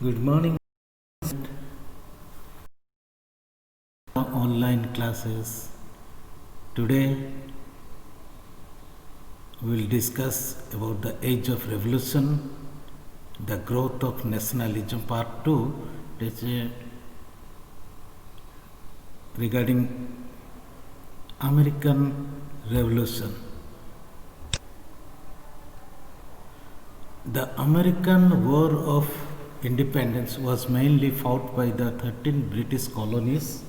Good morning. Online classes. Today we will discuss about the age of revolution, the growth of nationalism, part 2, regarding American Revolution. The American War of Independence was mainly fought by the 13 British colonies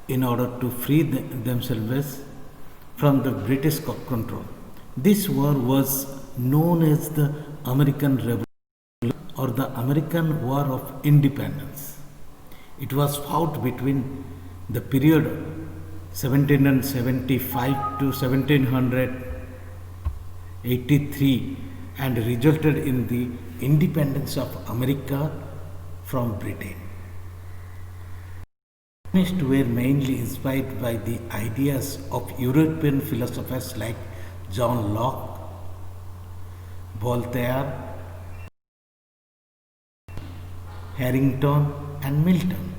in order to free themselves from the British control. This war was known as the American Revolution or the American War of Independence. It was fought between the period 1775 to 1783 and resulted in the independence of America from Britain. Communists were mainly inspired by the ideas of European philosophers like John Locke, Voltaire, Harrington, and Milton.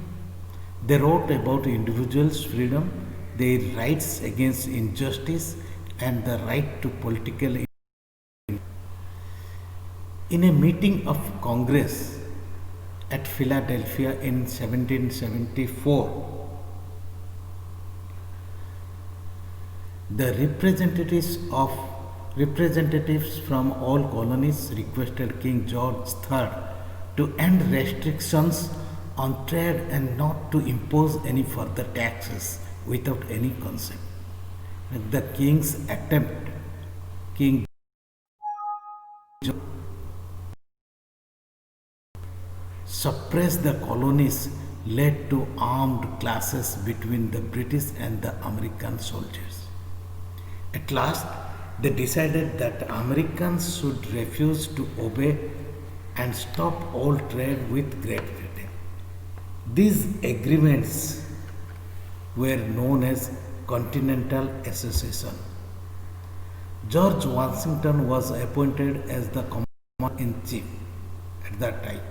They wrote about individuals' freedom, their rights against injustice, and the right to political independence. In a meeting of Congress at Philadelphia in 1774, the representatives from all colonies requested King George III to end restrictions on trade and not to impose any further taxes without any consent. At the king's attempt, King George suppressed the colonies led to armed clashes between the British and the American soldiers. At last, they decided that Americans should refuse to obey and stop all trade with Great Britain. These agreements were known as Continental Association. George Washington was appointed as the commander-in-chief at that time.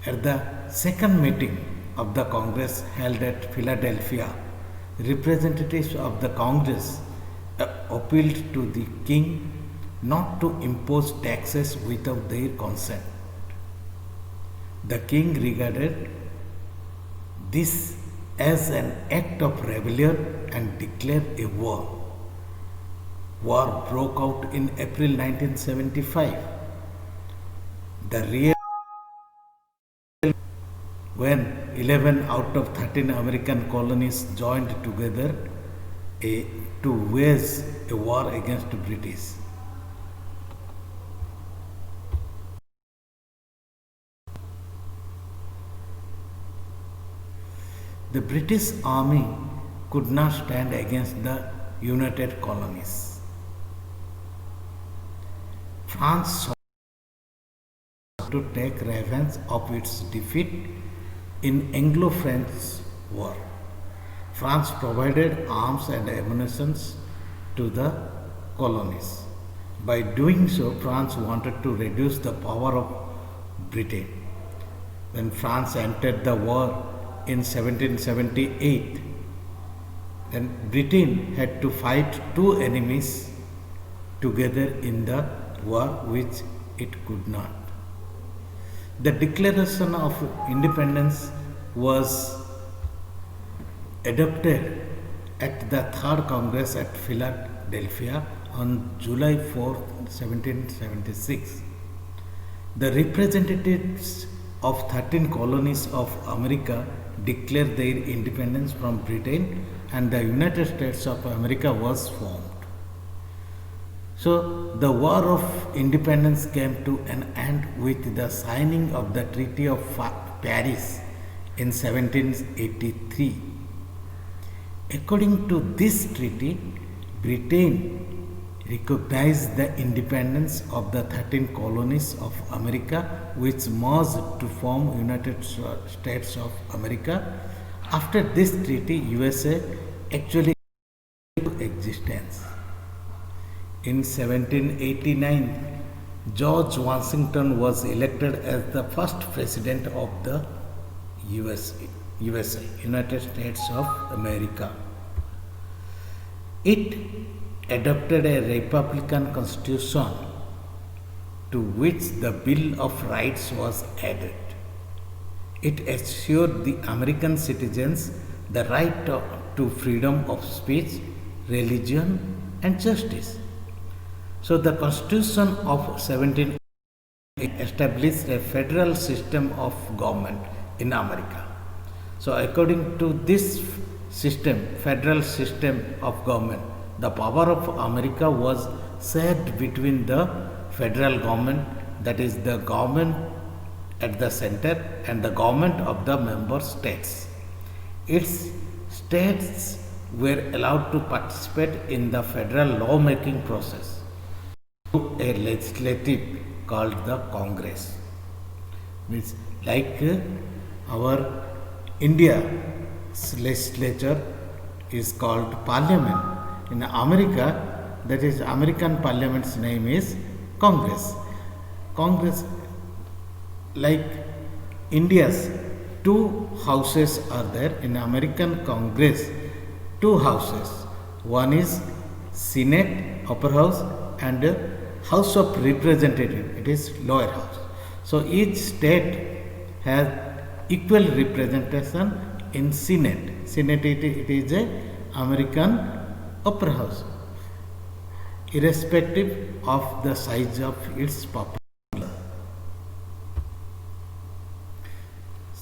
At the second meeting of the Congress held at Philadelphia, representatives of the Congress appealed to the king not to impose taxes without their consent. The king regarded this as an act of rebellion and declared a war. War broke out in April 1975. When 11 out of 13 American colonies joined together to wage a war against the British. The British army could not stand against the United Colonies. France sought to take revenge of its defeat in Anglo-French War. France provided arms and ammunition to the colonies. By doing so, France wanted to reduce the power of Britain. When France entered the war in 1778, then Britain had to fight two enemies together in the war which it could not. The Declaration of Independence was adopted at the Third Congress at Philadelphia on July 4, 1776. The representatives of 13 colonies of America declared their independence from Britain and the United States of America was formed. So the War of Independence came to an end with the signing of the Treaty of Paris in 1783. According to this treaty, Britain recognized the independence of the 13 colonies of America which merged to form United States of America. After this treaty, USA actually came into existence. In 1789, George Washington was elected as the first president of the USA, United States of America. It adopted a Republican constitution to which the Bill of Rights was added. It assured the American citizens the right to freedom of speech, religion, and justice. So, the Constitution of 17 established a federal system of government in America. So, according to this system, federal system of government, the power of America was shared between the federal government, that is the government at the center, and the government of the member states. Its states were allowed to participate in the federal lawmaking process through a legislative called the Congress. Means like our India legislature is called Parliament. In America, that is American Parliament's name is Congress. Congress, like India's two houses are there in American Congress. Two houses. One is Senate, upper house, and House of Representative. It is lower house. So each state has equal representation in Senate. Senate it is a American upper house, irrespective of the size of its population.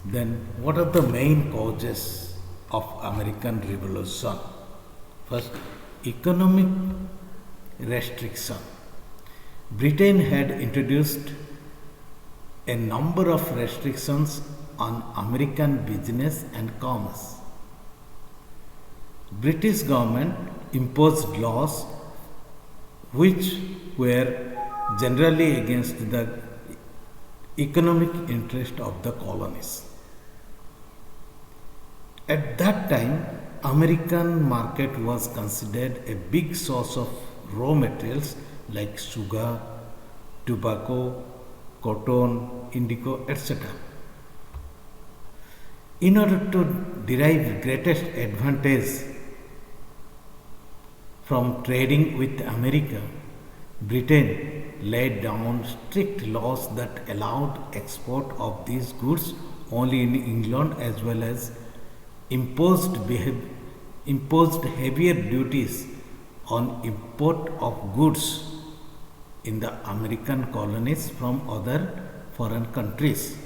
Then, what are the main causes of American Revolution? First, economic restriction. Britain had introduced a number of restrictions on American business and commerce. British government imposed laws which were generally against the economic interest of the colonies. At that time, American market was considered a big source of raw materials like sugar, tobacco, cotton, indigo, etc. In order to derive greatest advantage from trading with America, Britain laid down strict laws that allowed export of these goods only in England, as well as imposed heavier duties on import of goods in the American colonies from other foreign countries.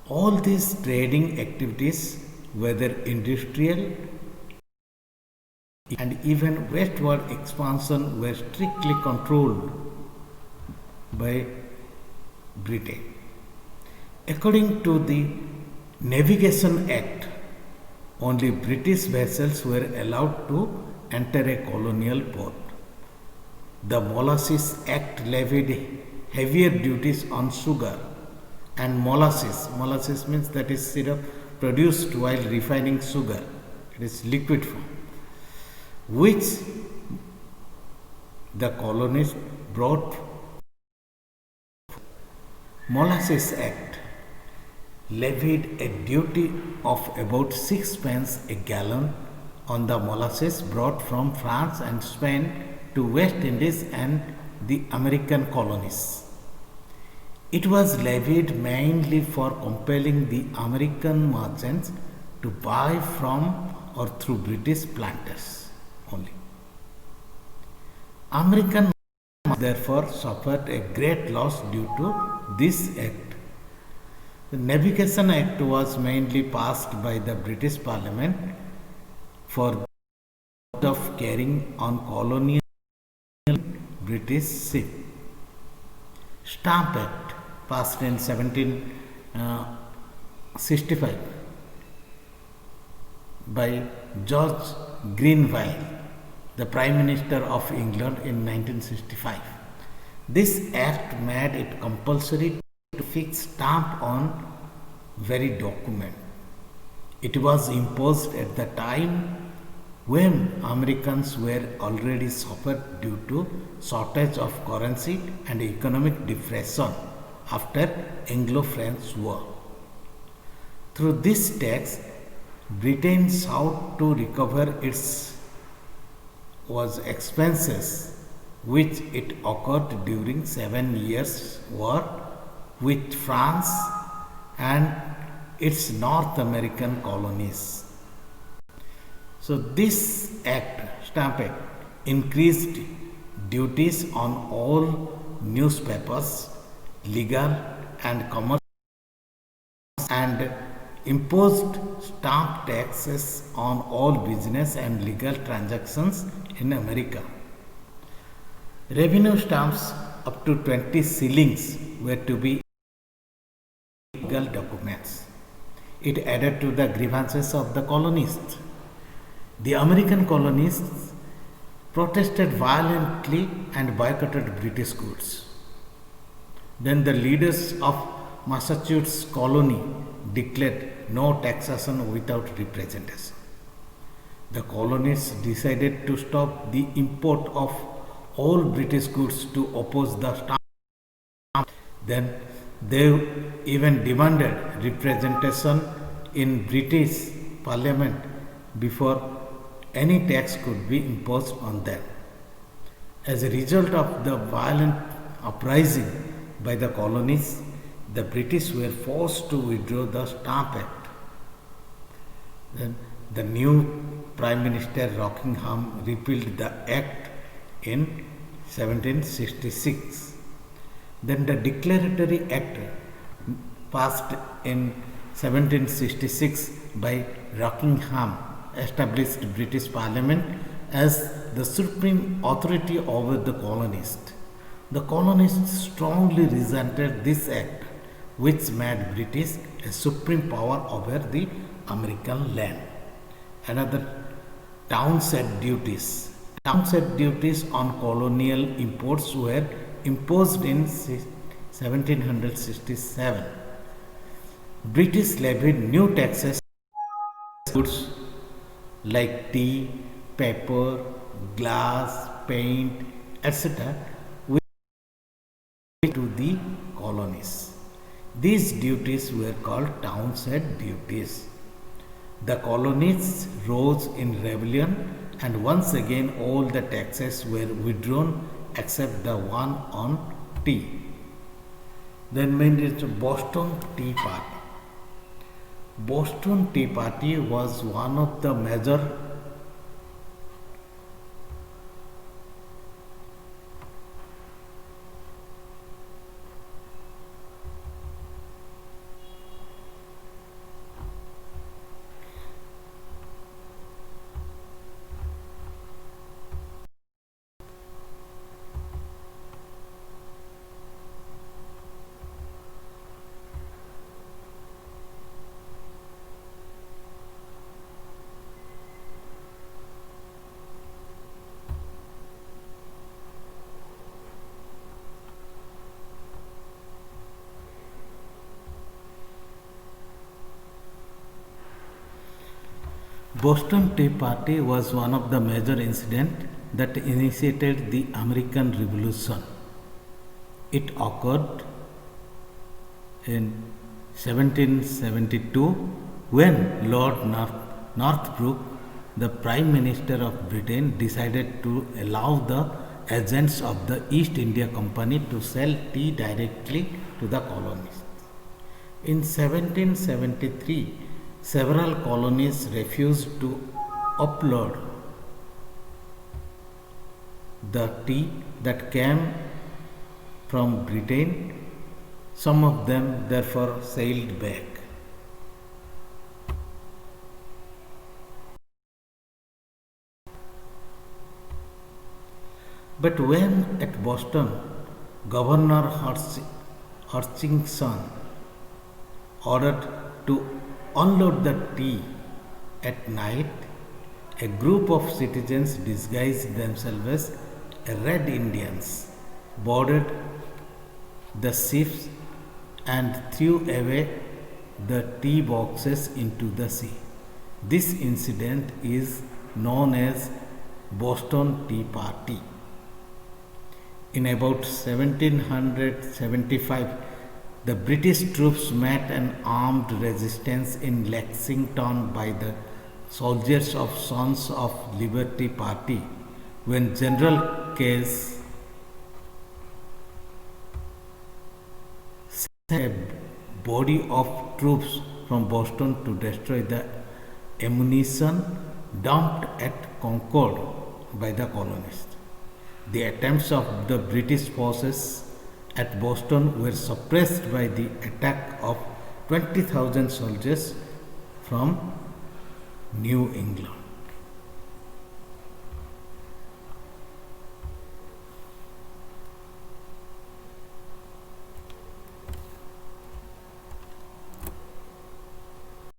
All these trading activities, whether industrial and even westward expansion, were strictly controlled by Britain. According to the Navigation Act, only British vessels were allowed to enter a colonial port. The Molasses Act levied heavier duties on sugar and molasses. Molasses means that is syrup produced while refining sugar. It is liquid form, which the colonies brought. Molasses Act levied a duty of about 6 pence a gallon on the molasses brought from France and Spain to West Indies and the American colonies. It was levied mainly for compelling the American merchants to buy from or through British planters only. American therefore suffered a great loss due to this act. The Navigation Act was mainly passed by the British Parliament for the purpose of carrying on colonial British ships. Stamp Act passed in 1765 by George Grenville, the Prime Minister of England, in 1965. This act made it compulsory to fix stamp on very document. It was imposed at the time when Americans were already suffered due to shortage of currency and economic depression after Anglo-French War. Through this tax, Britain sought to recover its was expenses which it occurred during 7 years war with France and its North American colonies. So this act, Stamp Act, increased duties on all newspapers, legal and commercial, and imposed stamp taxes on all business and legal transactions in America. Revenue stamps up to 20 shillings were to be legal documents. It added to the grievances of the colonists. The American colonists protested violently and boycotted British goods. Then the leaders of Massachusetts colony declared no taxation without representation. The colonists decided to stop the import of all British goods to oppose the stamp. Then they even demanded representation in British Parliament before any tax could be imposed on them. As a result of the violent uprising by the colonies, the British were forced to withdraw the Stamp Act. Then the new Prime Minister Rockingham repealed the Act in 1766. Then the Declaratory Act passed in 1766 by Rockingham established British Parliament as the supreme authority over the colonists. The colonists strongly resented this act, which made British a supreme power over the American land. Another Townshend duties. Townshend duties on colonial imports were imposed in 1767. British levied new taxes on goods like tea, paper, glass, paint, etc. to the colonies. These duties were called Townshend duties. The colonies rose in rebellion and once again all the taxes were withdrawn except the one on tea. Then made it Boston Tea Party. Boston Tea Party was one of the major Boston Tea Party was one of the major incidents that initiated the American Revolution. It occurred in 1772 when Lord Northbrook, the Prime Minister of Britain, decided to allow the agents of the East India Company to sell tea directly to the colonies. In 1773, several colonies refused to upload the tea that came from Britain. Some of them therefore sailed back. But when at Boston, Governor Hutchinson ordered to unload the tea at night, a group of citizens disguised themselves as Red Indians boarded the ships and threw away the tea boxes into the sea. This incident is known as Boston Tea Party. In about 1775, the British troops met an armed resistance in Lexington by the soldiers of Sons of Liberty Party when General Case sent a body of troops from Boston to destroy the ammunition dumped at Concord by the colonists. The attempts of the British forces at Boston were suppressed by the attack of 20,000 soldiers from New England.